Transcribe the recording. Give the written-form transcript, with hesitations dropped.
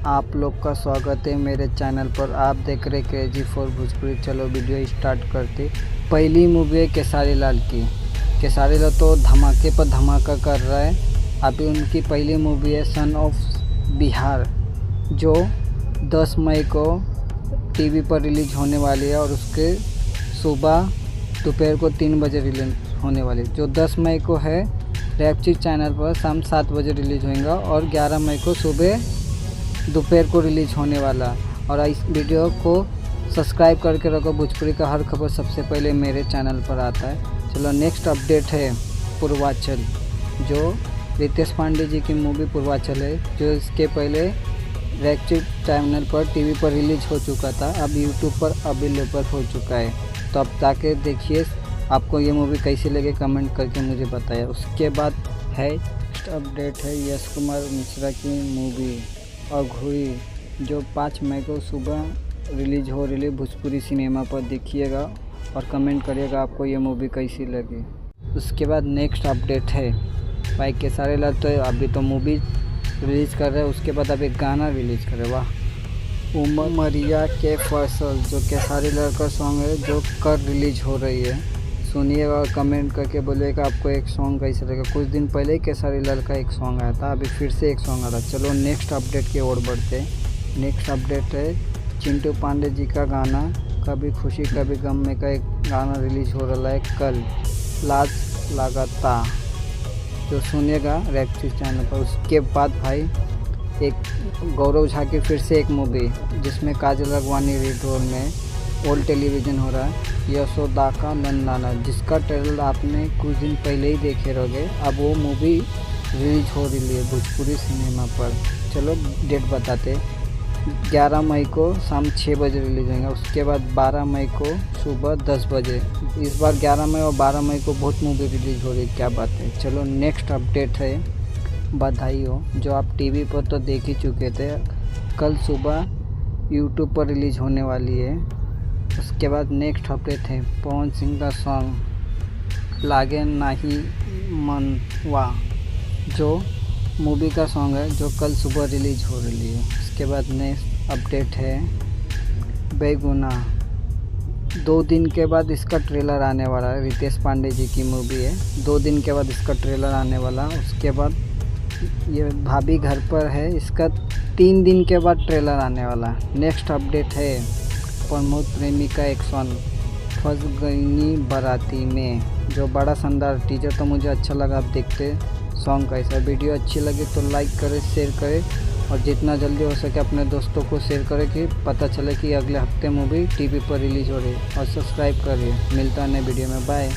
आप लोग का स्वागत है मेरे चैनल पर। आप देख रहे KG4 भोजपुरी। चलो वीडियो स्टार्ट करते। पहली मूवी है केसारी लाल की। केसारी लाल तो धमाके पर धमाका कर रहा है। अभी उनकी पहली मूवी है सन ऑफ बिहार, जो 10 मई को टीवी पर रिलीज़ होने वाली है और उसके सुबह दोपहर को 3 बजे रिलीज होने वाली है। जो 10 मई को है रैपचिक चैनल पर शाम 7 बजे रिलीज़ होएगा और 11 मई को सुबह दोपहर को रिलीज़ होने वाला। और इस वीडियो को सब्सक्राइब करके रखो। भोजपुरी का हर खबर सबसे पहले मेरे चैनल पर आता है। चलो नेक्स्ट अपडेट है पूर्वांचल, जो रितेश पांडे जी की मूवी पूर्वांचल है, जो इसके पहले रैपचिक चैनल पर टीवी पर रिलीज़ हो चुका था, अब यूट्यूब पर अवेलेबल हो चुका है। तो अब जाके देखिए आपको ये मूवी कैसी लगे, कमेंट करके मुझे बताया। उसके बाद है अपडेट है यश कुमार मिश्रा की मूवी अघोरी, जो 5 मई को सुबह रिलीज़ हो रही है भोजपुरी सिनेमा पर। देखिएगा और कमेंट करिएगा आपको ये मूवी कैसी लगी। उसके बाद नेक्स्ट अपडेट है भाई केसारी लाल तो अभी तो मूवी रिलीज़ कर रहे हैं, उसके बाद अभी गाना रिलीज़ कर रहे। वाह। उमरिया के फसल, जो केसारी लाल का सॉन्ग है, जो कर रिलीज़ हो रही है। सुनिएगा और कमेंट करके बोलिएगा आपको एक सॉन्ग कैसे लगेगा। कुछ दिन पहले ही केसारी लाल का एक सॉन्ग आया था, अभी फिर से एक सॉन्ग आ रहा है। चलो नेक्स्ट अपडेट की ओर बढ़ते हैं। नेक्स्ट अपडेट है चिंटू पांडे जी का गाना कभी खुशी कभी गम में का एक गाना रिलीज़ हो रहा है कल, लाज लगाता, जो सुनिएगा रैपचिक चैनल पर। उसके बाद भाई एक गौरव झा की फिर से एक मूवी, जिसमें काजल राघवानी लीड रोल में ओल्ड टेलीविज़न हो रहा है, यशोदा का नंदाना, जिसका ट्रेलर आपने कुछ दिन पहले ही देखे रहोगे। अब वो मूवी रिलीज हो रही है भोजपुरी सिनेमा पर। चलो डेट बताते। 11 मई को शाम 6 बजे रिलीज होगा। उसके बाद 12 मई को सुबह 10 बजे। इस बार 11 मई और 12 मई को बहुत मूवी रिलीज हो रही है, क्या बात है। चलो नेक्स्ट अपडेट है बधाई हो, जो आप टीवी पर तो देख ही चुके थे, कल सुबह यूट्यूब पर रिलीज़ होने वाली है। उसके बाद नेक्स्ट अपडेट है पवन सिंह का सॉन्ग लागे नाही मनवा, जो मूवी का सॉन्ग है, जो कल सुबह रिलीज हो रही है। उसके बाद नेक्स्ट अपडेट है बेगुनाह, 2 दिन के बाद इसका ट्रेलर आने वाला है। रितेश पांडे जी की मूवी है, 2 दिन के बाद इसका ट्रेलर आने वाला। उसके बाद ये भाभी घर पर है, इसका 3 दिन के बाद ट्रेलर आने वाला। नेक्स्ट अपडेट है प्रमोद प्रेमी का एक सॉन्ग फंस गईनी बाराती में, जो बड़ा शानदार टीजर तो मुझे अच्छा लगा। आप देखते सॉन्ग कैसा। वीडियो अच्छी लगी तो लाइक करें, शेयर करें और जितना जल्दी हो सके अपने दोस्तों को शेयर करें कि पता चले कि अगले हफ्ते मूवी टीवी पर रिलीज़ हो रही है। और सब्सक्राइब करिए। मिलता है नए वीडियो में। बाय।